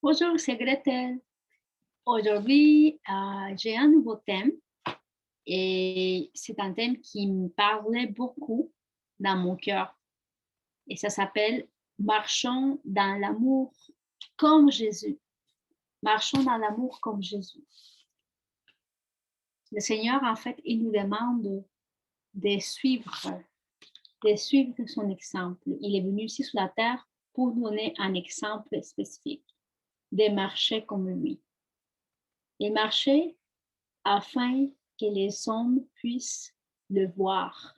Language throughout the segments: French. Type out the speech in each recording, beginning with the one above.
Bonjour, c'est Gretel. Aujourd'hui, j'ai un nouveau thème et c'est un thème qui me parlait beaucoup dans mon cœur et ça s'appelle Marchons dans l'amour comme Jésus. Marchons dans l'amour comme Jésus. Le Seigneur, en fait, il nous demande de suivre, de suivre son exemple. Il est venu ici sur la terre pour donner un exemple spécifique, de marcher comme lui. Il marchait afin que les hommes puissent le voir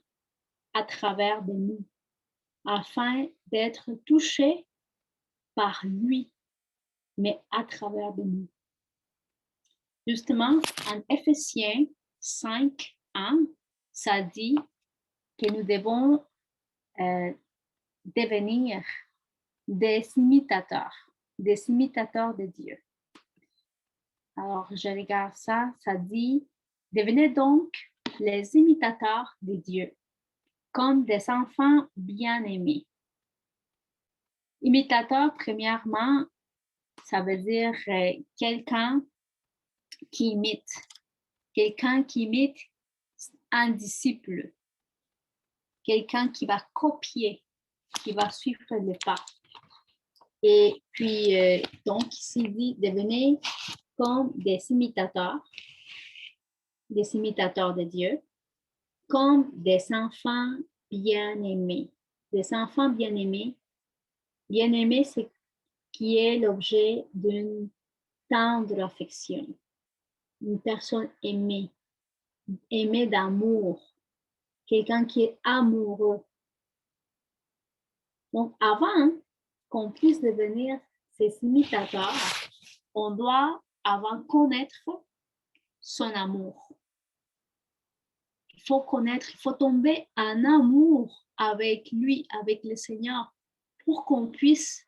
à travers de nous, afin d'être touchés par lui, mais à travers de nous. Justement, en Éphésiens 5:1, ça dit que nous devons devenir des imitateurs de Dieu. Alors, je regarde ça, ça dit, devenez donc les imitateurs de Dieu, comme des enfants bien-aimés. Imitateur, premièrement, ça veut dire quelqu'un qui imite un disciple, quelqu'un qui va copier, qui va suivre le pas. Et puis, donc, ici dit, devenez comme des imitateurs de Dieu, comme des enfants bien-aimés. Des enfants bien-aimés. Bien-aimés, c'est qui est l'objet d'une tendre affection. Une personne aimée, aimée d'amour, quelqu'un qui est amoureux. Donc, avant qu'on puisse devenir ses imitateurs, on doit avant connaître son amour. Il faut connaître, il faut tomber en amour avec lui, avec le Seigneur, pour qu'on puisse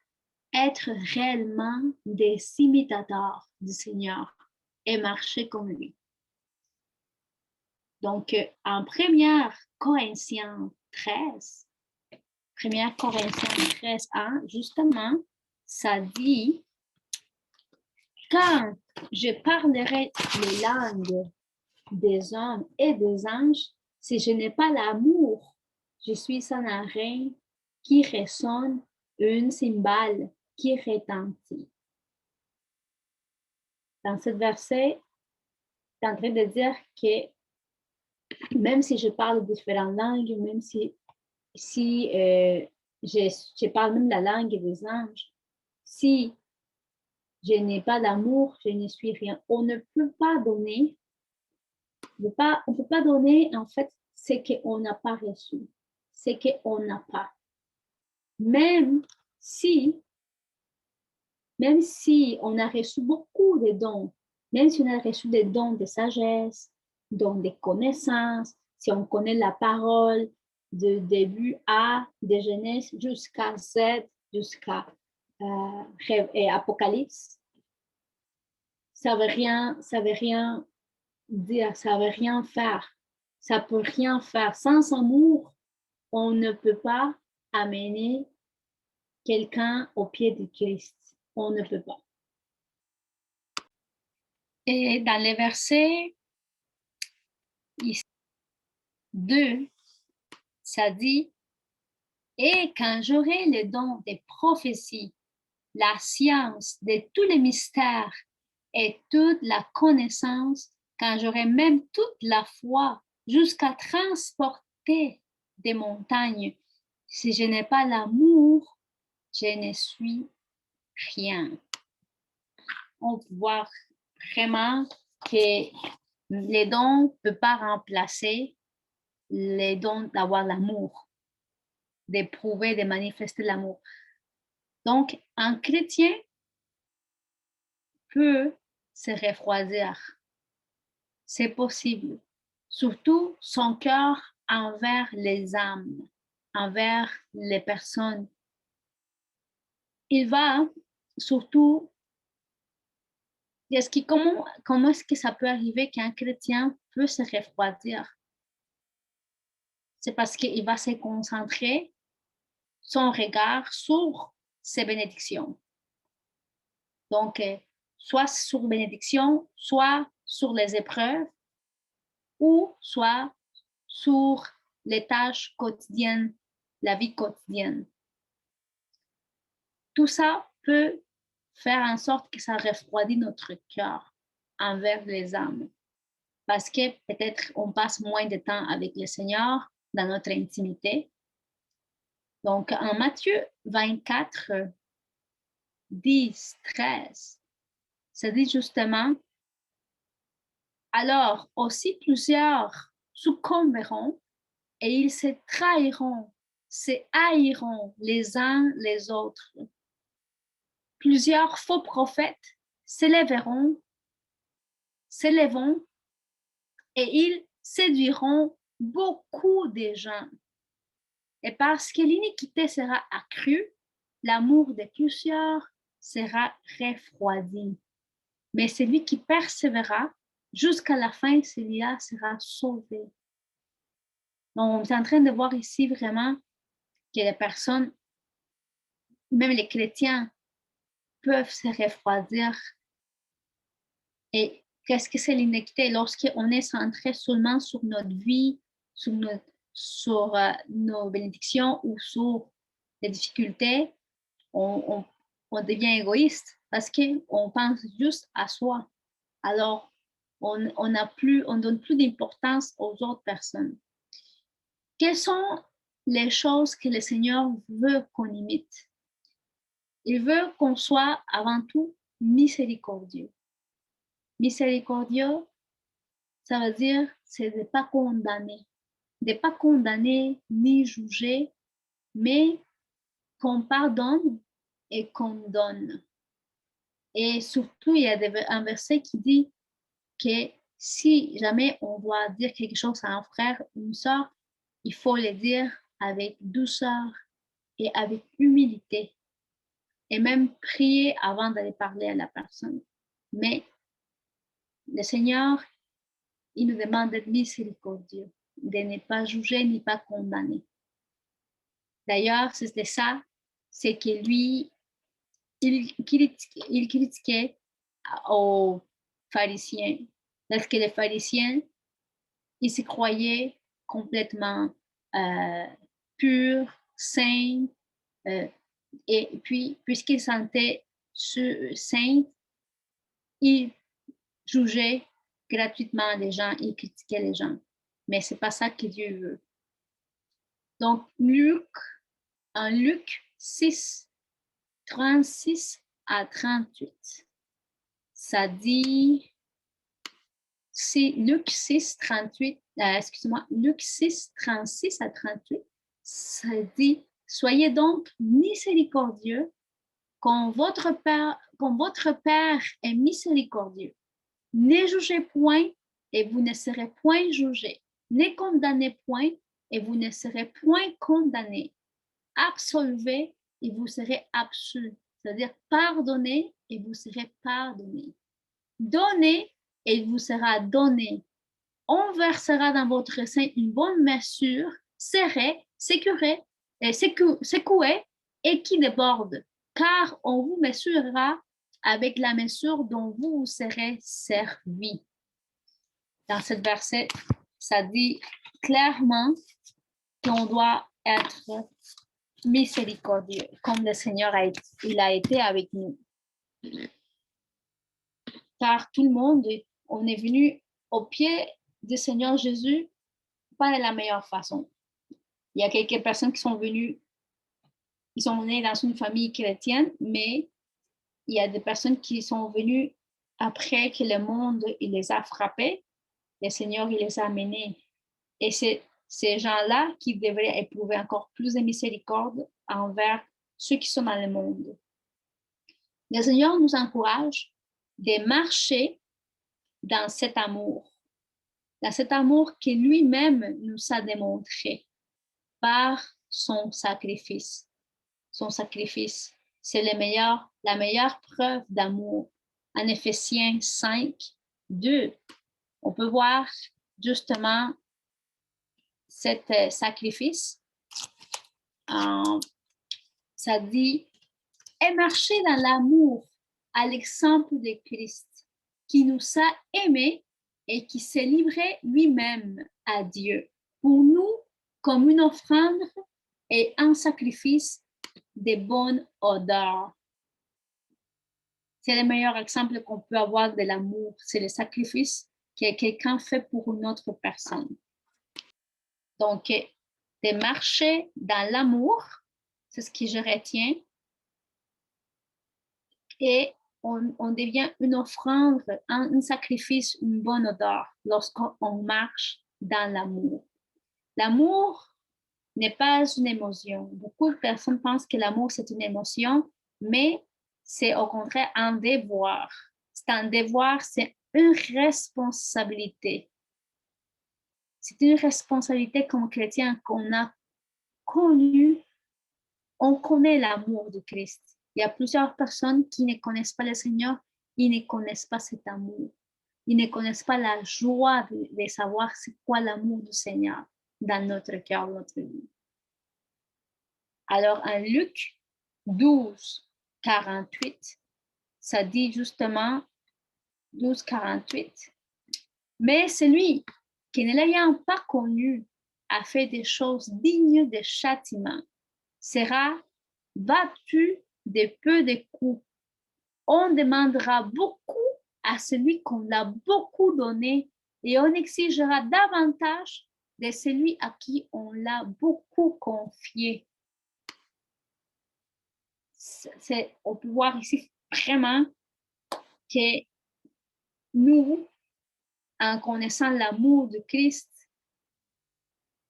être réellement des imitateurs du Seigneur et marcher comme lui. Donc, en 1 Corinthiens 13, 1 Corinthiens 13, 1, justement, ça dit, quand je parlerai les langues des hommes et des anges, si je n'ai pas l'amour, je suis un airain qui résonne, une cymbale qui retentit. Dans ce verset, c'est en train de dire que même si je parle différentes langues, même si je parle même la langue des anges, si je n'ai pas d'amour, je ne suis rien. On ne peut pas donner, on peut pas donner en fait ce qu'on n'a pas reçu, ce qu'on n'a pas. Même si, même si on a reçu beaucoup de dons, même si on a reçu des dons de sagesse, dons de connaissances, si on connaît la parole de début A, de Genèse jusqu'à Z, jusqu'à Apocalypse, ça veut rien dire, ça veut rien faire. Ça peut rien faire. Sans amour, on ne peut pas amener quelqu'un au pied de Christ. On ne peut pas. Et dans les versets 2, ça dit, et quand j'aurai le don des prophéties, la science de tous les mystères et toute la connaissance, quand j'aurai même toute la foi jusqu'à transporter des montagnes, si je n'ai pas l'amour, je ne suis rien. On peut voir vraiment que les dons ne peuvent pas remplacer les dons d'avoir l'amour, d'éprouver, de manifester l'amour. Donc, un chrétien peut se refroidir. C'est possible. Surtout son cœur envers les âmes, envers les personnes. Il va surtout, comment est-ce que ça peut arriver qu'un chrétien peut se refroidir? C'est parce qu'il va se concentrer son regard sur ses bénédictions. Donc, soit sur bénédiction, soit sur les épreuves, ou soit sur les tâches quotidiennes, la vie quotidienne. Tout ça peut faire en sorte que ça refroidit notre cœur envers les âmes. Parce que peut-être on passe moins de temps avec le Seigneur dans notre intimité. Donc, en Matthieu 24, 10, 13, ça dit justement, alors aussi plusieurs succomberont et ils se trahiront, se haïront les uns les autres. Plusieurs faux prophètes s'élèveront et ils séduiront beaucoup de gens. Et parce que l'iniquité sera accrue, l'amour de plusieurs sera refroidi. Mais celui qui persévérera jusqu'à la fin, celui-là sera sauvé. Donc, on est en train de voir ici vraiment que les personnes, même les chrétiens, peuvent se refroidir. Et qu'est-ce que c'est l'iniquité? Lorsqu'on est centré seulement sur notre vie, sur nos bénédictions ou sur les difficultés, on devient égoïste parce qu'on pense juste à soi. Alors, on donne plus d'importance aux autres personnes. Quelles sont les choses que le Seigneur veut qu'on imite? Il veut qu'on soit avant tout miséricordieux. Miséricordieux, ça veut dire c'est de ne pas condamner. De ne pas condamner ni juger, mais qu'on pardonne et qu'on donne. Et surtout, il y a un verset qui dit que si jamais on doit dire quelque chose à un frère ou une soeur, il faut le dire avec douceur et avec humilité. Et même prier avant d'aller parler à la personne. Mais le Seigneur, il nous demande d'être miséricordieux, de ne pas juger ni pas condamner. D'ailleurs, c'est ça, c'est que lui, il critiquait aux pharisiens. Parce que les pharisiens, ils se croyaient complètement purs, saints, et puis, puisqu'ils sentaient saints, ils jugeaient gratuitement les gens, ils critiquaient les gens. Mais ce n'est pas ça que Dieu veut. Donc, en Luc 6, 36 à 38, ça dit, c'est Luc 6, 38, Luc 6, 36 à 38, ça dit, soyez donc miséricordieux comme votre Père est miséricordieux. Ne jugez point et vous ne serez point jugés. Ne condamnez point et vous ne serez point condamnés. Absolvez et vous serez absous. C'est-à-dire pardonnez et vous serez pardonnés. Donnez et il vous sera donné. On versera dans votre sein une bonne mesure, serrée, secouée et qui déborde, car on vous mesurera avec la mesure dont vous serez servi. Dans cette verset, ça dit clairement qu'on doit être miséricordieux, comme le Seigneur a été avec nous. Car tout le monde, on est venu au pied du Seigneur Jésus, pas de la meilleure façon. Il y a quelques personnes qui sont venues, ils sont nés dans une famille chrétienne, mais il y a des personnes qui sont venues après que le monde il les a frappés, le Seigneur il les a amenés. Et c'est ces gens-là qui devraient éprouver encore plus de miséricorde envers ceux qui sont dans le monde. Le Seigneur nous encourage de marcher dans cet amour que lui-même nous a démontré par son sacrifice. Son sacrifice, c'est la meilleure preuve d'amour. En Éphésiens 5, 2, on peut voir justement cet sacrifice. Ça dit, et marcher dans l'amour à l'exemple de Christ, qui nous a aimés et qui s'est livré lui-même à Dieu pour nous comme une offrande et un sacrifice de bonne odeur. C'est le meilleur exemple qu'on peut avoir de l'amour, c'est le sacrifice que quelqu'un fait pour une autre personne. Donc, de marcher dans l'amour, c'est ce que je retiens, et on devient une offrande, un sacrifice, une bonne odeur lorsqu'on marche dans l'amour. L'amour n'est pas une émotion. Beaucoup de personnes pensent que l'amour, c'est une émotion, mais c'est au contraire un devoir. C'est un devoir, c'est une responsabilité. C'est une responsabilité comme chrétien qu'on a connu. On connaît l'amour de Christ. Il y a plusieurs personnes qui ne connaissent pas le Seigneur, ils ne connaissent pas cet amour. Ils ne connaissent pas la joie de savoir c'est quoi l'amour du Seigneur dans notre cœur, notre vie. Alors, en Luc 12, 48, ça dit justement 12, 48. Mais celui qui ne l'ayant pas connu a fait des choses dignes de châtiment sera battu de peu de coups. On demandera beaucoup à celui qu'on l'a beaucoup donné et on exigera davantage de celui à qui on l'a beaucoup confié. On peut voir ici vraiment que nous, en connaissant l'amour de Christ,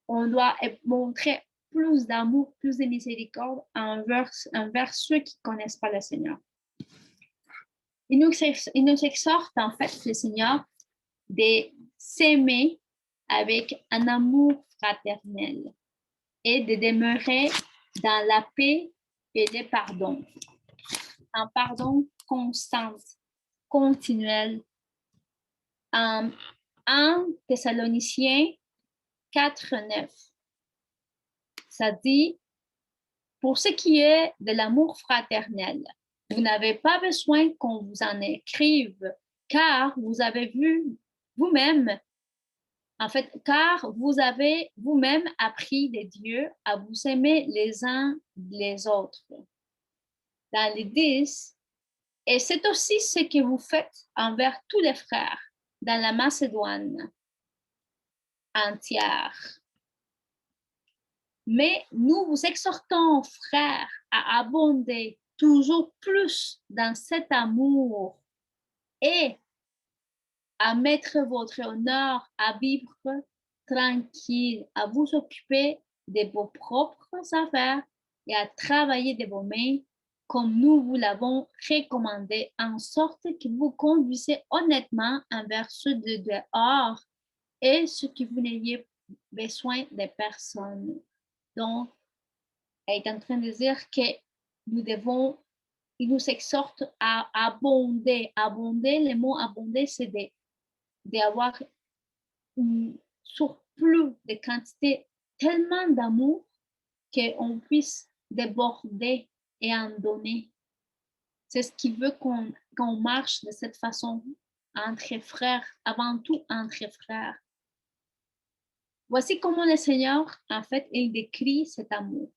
on doit montrer plus d'amour, plus de miséricorde envers ceux qui ne connaissent pas le Seigneur. Il nous exhorte en fait, le Seigneur, de s'aimer avec un amour fraternel et de demeurer dans la paix et le pardon. Un pardon constant, continuel. En 1 Thessaloniciens 4, 9, ça dit, pour ce qui est de l'amour fraternel, vous n'avez pas besoin qu'on vous en écrive, car vous avez vu vous-même, en fait, car vous avez vous-même appris de Dieu à vous aimer les uns les autres. Dans les 10, et c'est aussi ce que vous faites envers tous les frères dans la Macédoine entière. Mais nous vous exhortons, frères, à abonder toujours plus dans cet amour et à mettre votre honneur à vivre tranquille, à vous occuper de vos propres affaires et à travailler de vos mains comme nous vous l'avons recommandé, en sorte que vous conduisez honnêtement envers ceux de dehors et ce que vous n'ayez besoin de personne. Donc, elle est en train de dire que nous devons, il nous exhorte à abonder. Abonder, le mot abonder, c'est d'avoir un surplus de quantité, tellement d'amour qu'on puisse déborder et en donner. C'est ce qui veut qu'on marche de cette façon entre frères, avant tout entre frères. Voici comment le Seigneur, en fait, il décrit cet amour.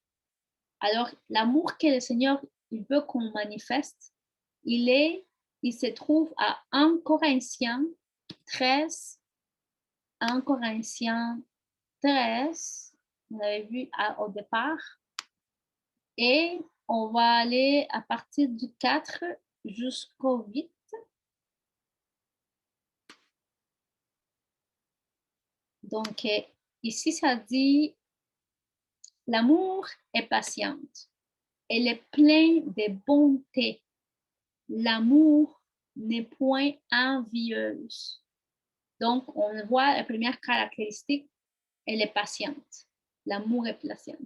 Alors, l'amour que le Seigneur il veut qu'on manifeste, il se trouve à 1 Corinthiens 13, 1 Corinthiens 13, on l'avait vu au départ, et on va aller à partir du 4 jusqu'au 8. Donc, ici, ça dit, l'amour est patiente, elle est plein de bonté. L'amour n'est point envieuse. Donc, on voit la première caractéristique, elle est patiente. L'amour est patient.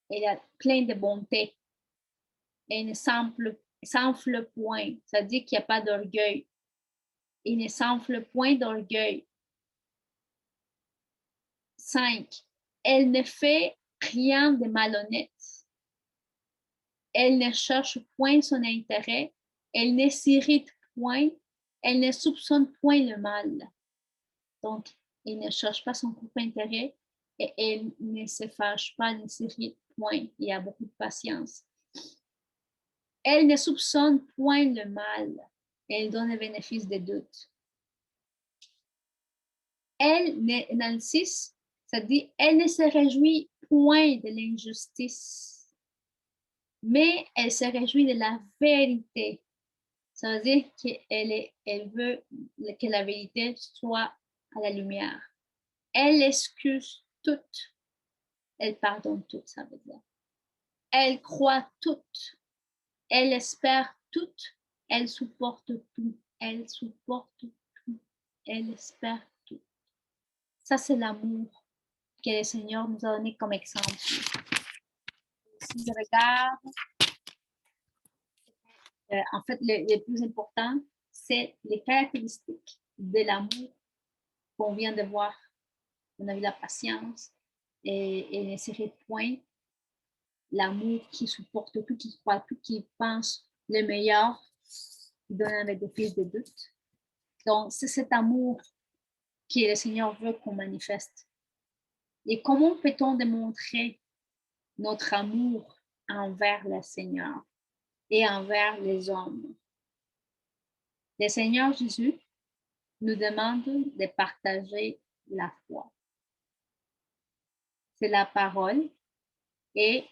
Elle est plein de bonté. Elle ne s'enfle point. Ça dit qu'il n'y a pas d'orgueil. Il ne s'enfle point d'orgueil. 5. Elle ne fait rien de malhonnête. Elle ne cherche point son intérêt, Elle ne s'irrite point, elle ne soupçonne point le mal. Donc, elle ne cherche pas son propre intérêt et elle ne se fâche pas, ne s'irrite point. Il y a beaucoup de patience. Elle ne soupçonne point le mal. Elle donne le bénéfice des doutes. Elle, dans le 6, ça dit, elle ne se réjouit point de l'injustice, mais elle se réjouit de la vérité. Ça veut dire qu'elle veut que la vérité soit à la lumière. Elle excuse tout. Elle pardonne tout, ça veut dire. Elle croit tout. Elle espère tout. Elle supporte tout. Elle supporte tout. Elle espère tout. Ça, c'est l'amour que le Seigneur nous a donné comme exemple. Si je regarde, en fait, le plus important, c'est les caractéristiques de l'amour qu'on vient de voir. On a vu la patience et ne serait point l'amour qui supporte tout, qui croit tout, qui pense le meilleur, qui donne un bénéfice de doute. Donc, c'est cet amour que le Seigneur veut qu'on manifeste. Et comment peut-on démontrer notre amour envers le Seigneur et envers les hommes? Le Seigneur Jésus nous demande de partager la foi. C'est la parole et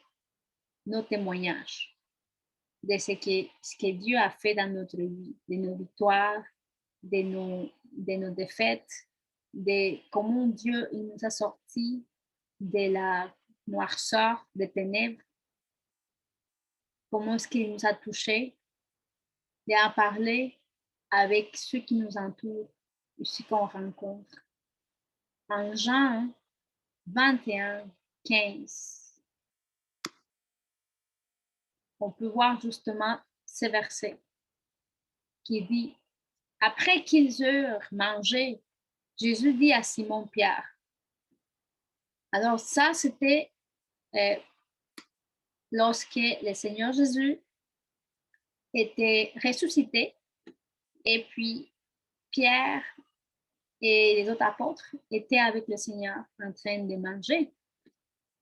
nos témoignages de ce que Dieu a fait dans notre vie, de nos victoires, de nos défaites, de comment Dieu il nous a sortis de la noirceur, des ténèbres, comment est-ce qu'il nous a touchés, d'en parler avec ceux qui nous entourent, ceux qu'on rencontre. En Jean 21, 15, on peut voir justement ce verset qui dit, après qu'ils eurent mangé, Jésus dit à Simon-Pierre, alors ça c'était lorsque le Seigneur Jésus était ressuscité et puis Pierre et les autres apôtres étaient avec le Seigneur en train de manger.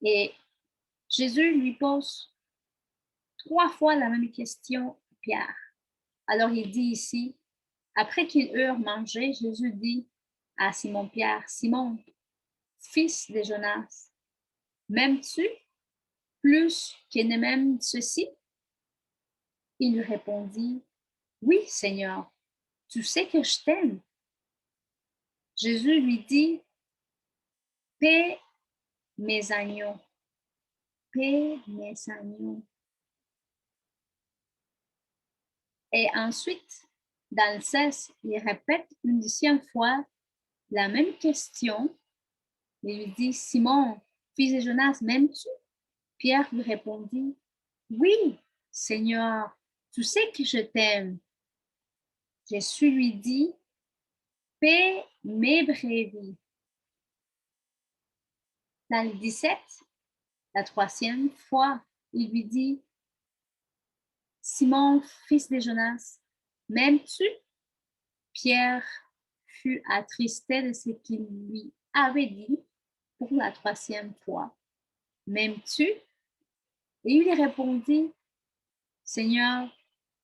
Et Jésus lui pose 3 fois la même question à Pierre. Alors il dit ici, après qu'ils eurent mangé, Jésus dit à Simon-Pierre, Simon, fils de Jonas, m'aimes-tu plus que ne m'aime ceci? Il lui répondit, oui, Seigneur, tu sais que je t'aime. Jésus lui dit, paie mes agneaux, paie mes agneaux. Et ensuite, dans le 16, il répète une deuxième fois la même question. Il lui dit, Simon, fils de Jonas, m'aimes-tu? Pierre lui répondit, oui, Seigneur, tu sais que je t'aime. Jésus lui dit, paie mes brebis. Dans le 17, la troisième fois, il lui dit, Simon, fils de Jonas, m'aimes-tu? Pierre fut attristé de ce qu'il lui avait dit pour la troisième fois. M'aimes-tu? Et il répondit, Seigneur,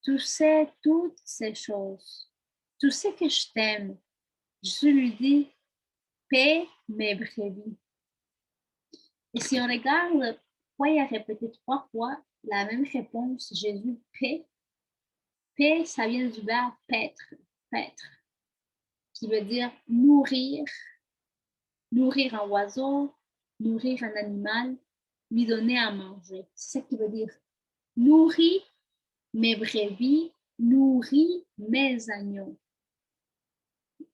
tu sais toutes ces choses. Tu sais que je t'aime. Je lui dis, paie mes brebis. Et si on regarde pourquoi il a répété 3 fois la même réponse, Jésus, paie. Paie, ça vient du verbe paître, paître, qui veut dire nourrir, nourrir un oiseau, nourrir un animal, lui donner à manger. C'est ça qui veut dire. Nourris mes brebis, nourris mes agneaux.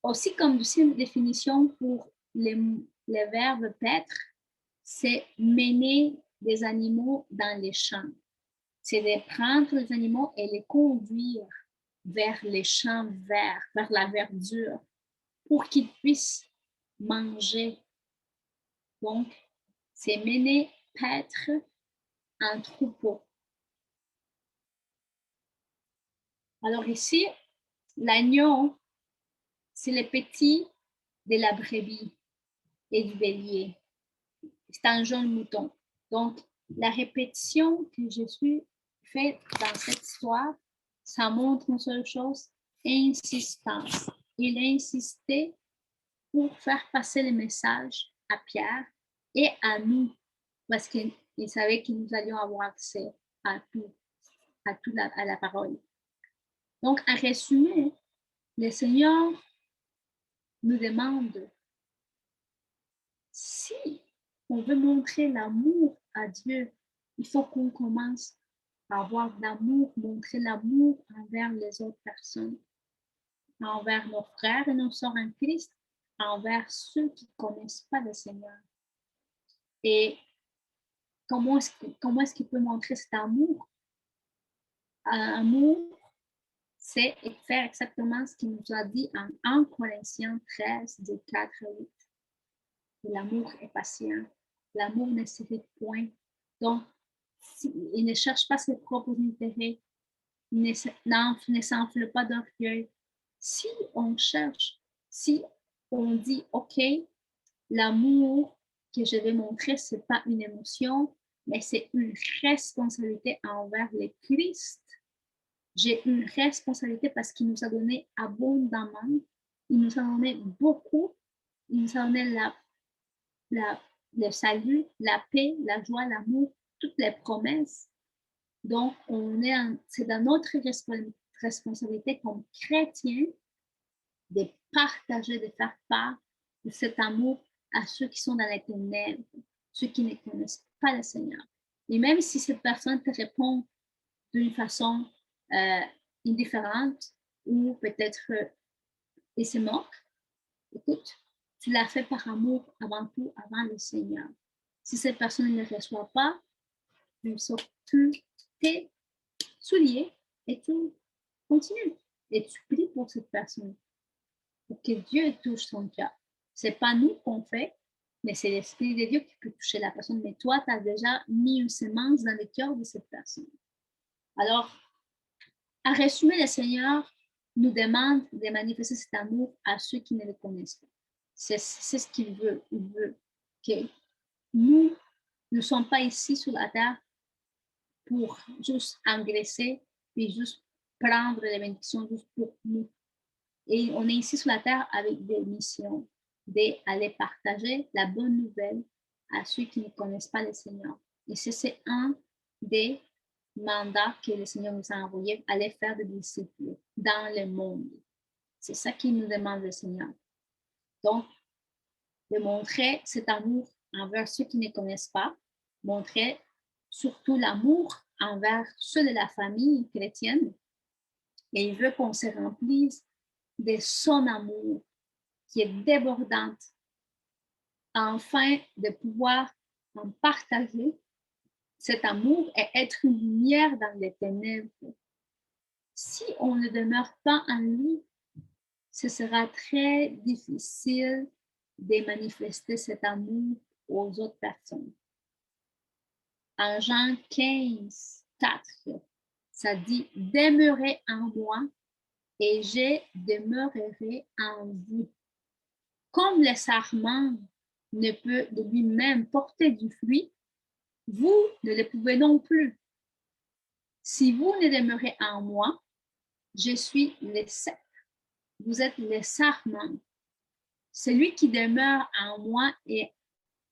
Aussi, comme deuxième définition pour le verbe paître, c'est mener des animaux dans les champs. C'est de prendre les animaux et les conduire vers les champs verts, vers la verdure, pour qu'ils puissent manger. Donc, c'est mener, paître un troupeau. Alors ici, l'agneau, c'est le petit de la brebis et du bélier. C'est un jeune mouton. Donc, la répétition que Jésus fait dans cette histoire, ça montre une seule chose, insistance. Il a insisté pour faire passer le message à Pierre et à nous, parce qu'il savait que nous allions avoir accès à tout, à la parole. Donc, en résumé, le Seigneur nous demande si on veut montrer l'amour à Dieu, il faut qu'on commence à avoir de l'amour, montrer l'amour envers les autres personnes, envers nos frères et nos sœurs en Christ, envers ceux qui ne connaissent pas le Seigneur. Et comment est-ce qu'il peut montrer cet amour? Un amour, c'est faire exactement ce qu'il nous a dit en 1 Corinthiens 13, de 4 à 8. L'amour est patient, l'amour ne s'irrite point. Donc, il ne cherche pas ses propres intérêts, il ne s'enfle pas d'orgueil. Si on cherche, si on dit, OK, l'amour que je vais montrer, ce n'est pas une émotion, mais c'est une responsabilité envers le Christ. J'ai une responsabilité parce qu'il nous a donné abondamment, il nous a donné beaucoup, il nous a donné le salut, la paix, la joie, l'amour, toutes les promesses. Donc, c'est dans notre responsabilité comme chrétiens de partager, de faire part de cet amour à ceux qui sont dans les ténèbres, ceux qui ne connaissent pas le Seigneur. Et même si cette personne te répond d'une façon indifférente ou peut-être il se moque, écoute, tu l'as fait par amour avant tout, avant le Seigneur. Si cette personne ne le reçoit pas, tu sors tes souliers et tu continues. Et tu pries pour cette personne, pour que Dieu touche son cœur. Ce n'est pas nous qu'on fait, mais c'est l'Esprit de Dieu qui peut toucher la personne. Mais toi, tu as déjà mis une semence dans le cœur de cette personne. Alors, en résumé, le Seigneur nous demande de manifester cet amour à ceux qui ne le connaissent pas. C'est ce qu'il veut. Il veut que nous ne sommes pas ici sur la terre pour juste engraisser, puis juste prendre les bénédictions juste pour nous. Et on est ici sur la terre avec des missions, d'aller partager la bonne nouvelle à ceux qui ne connaissent pas le Seigneur. Et c'est un des mandats que le Seigneur nous a envoyés, aller faire des disciples dans le monde. C'est ça qu'il nous demande le Seigneur. Donc, de montrer cet amour envers ceux qui ne connaissent pas, montrer surtout l'amour envers ceux de la famille chrétienne. Et il veut qu'on se remplisse de son amour qui est débordante, afin de pouvoir en partager cet amour et être une lumière dans les ténèbres. Si on ne demeure pas en lui, ce sera très difficile de manifester cet amour aux autres personnes. En Jean 15, 4, ça dit « Demeurez en moi et je demeurerai en vous. » Comme le sarment ne peut de lui-même porter du fruit, vous ne le pouvez non plus. Si vous ne demeurez en moi, je suis le cep. Vous êtes le sarment. Celui qui demeure en moi et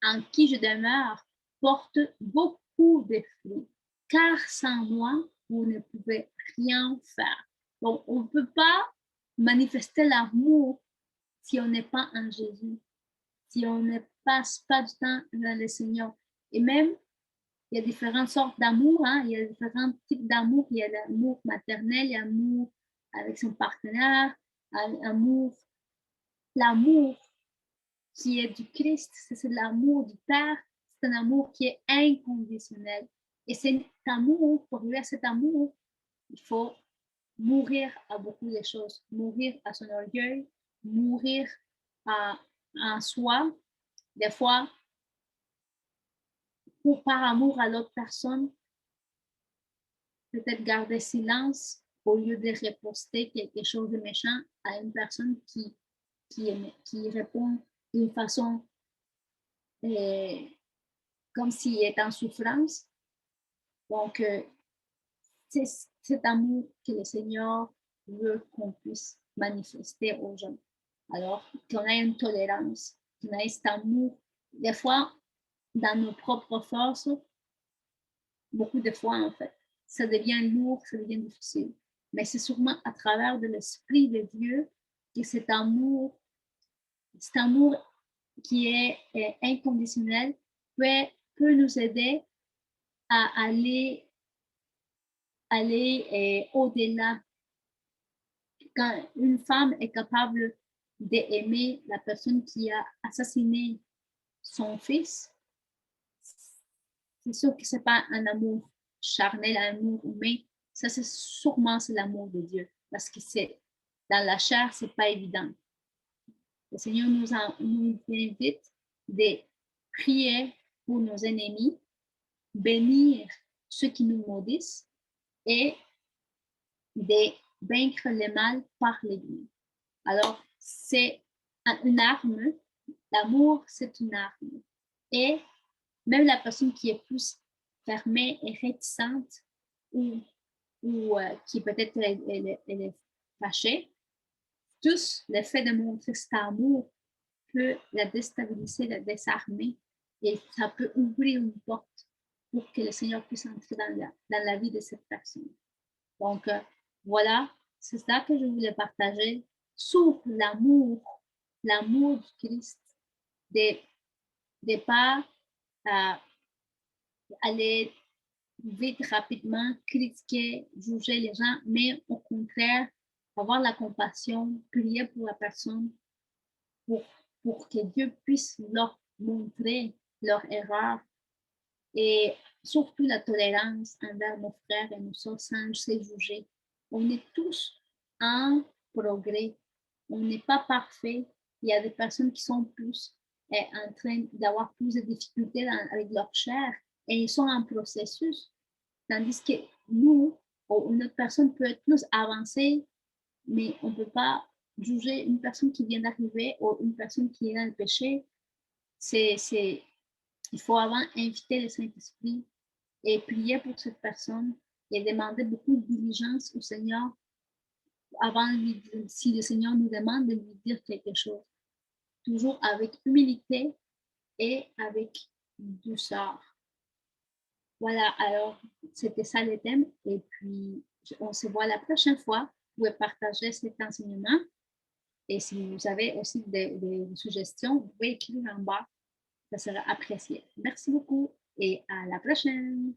en qui je demeure porte beaucoup de fruits, car sans moi, vous ne pouvez rien faire. Donc, on ne peut pas manifester l'amour si on n'est pas en Jésus, si on ne passe pas du temps dans le Seigneur. Et même, il y a différentes sortes d'amour, hein? Il y a différents types d'amour. Il y a l'amour maternel, il y a l'amour avec son partenaire, l'amour qui est du Christ, c'est l'amour du Père, c'est un amour qui est inconditionnel. Et cet amour, pour arriver à cet amour, il faut mourir à beaucoup de choses, mourir à son orgueil, mourir à soi, des fois, ou par amour à l'autre personne, peut-être garder silence au lieu de riposter quelque chose de méchant à une personne qui répond d'une façon comme s'il est en souffrance. Donc, c'est cet amour que le Seigneur veut qu'on puisse manifester aux gens. Alors, qu'on ait une tolérance, qu'on ait cet amour. Des fois, dans nos propres forces, beaucoup de fois, en fait, ça devient lourd, ça devient difficile. Mais c'est sûrement à travers de l'Esprit de Dieu que cet amour qui est inconditionnel, peut nous aider à aller au-delà. Quand une femme est capable d'aimer la personne qui a assassiné son fils, c'est sûr que ce n'est pas un amour charnel, un amour humain. Ça, c'est sûrement c'est l'amour de Dieu. Parce que c'est dans la chair, ce n'est pas évident. Le Seigneur nous invite de prier pour nos ennemis, bénir ceux qui nous maudissent et de vaincre le mal par le bien. Alors, c'est une arme. L'amour, c'est une arme. Et même la personne qui est plus fermée et réticente ou qui peut-être elle est fâchée, tous le fait de montrer cet amour peut la déstabiliser, la désarmer et ça peut ouvrir une porte pour que le Seigneur puisse entrer dans la vie de cette personne. Donc, voilà, c'est ça que je voulais partager sur l'amour du Christ, de ne pas aller vite, rapidement, critiquer, juger les gens, mais au contraire, avoir la compassion, prier pour la personne, pour, pour que Dieu puisse leur montrer leur erreur et surtout la tolérance envers nos frères et nos sœurs sans se juger. On est tous en progrès. On n'est pas parfait. Il y a des personnes qui sont plus en train d'avoir plus de difficultés avec leur chair et ils sont en processus. Tandis que nous, une autre personne peut être plus avancée, mais on ne peut pas juger une personne qui vient d'arriver ou une personne qui est dans le péché. Il faut avant inviter le Saint-Esprit et prier pour cette personne et demander beaucoup de diligence au Seigneur avant si le Seigneur nous demande de lui dire quelque chose. Toujours avec humilité et avec douceur. Voilà, alors c'était ça le thème et puis on se voit la prochaine fois. Vous pouvez partager cet enseignement et si vous avez aussi des suggestions, vous pouvez écrire en bas, ça sera apprécié. Merci beaucoup et à la prochaine.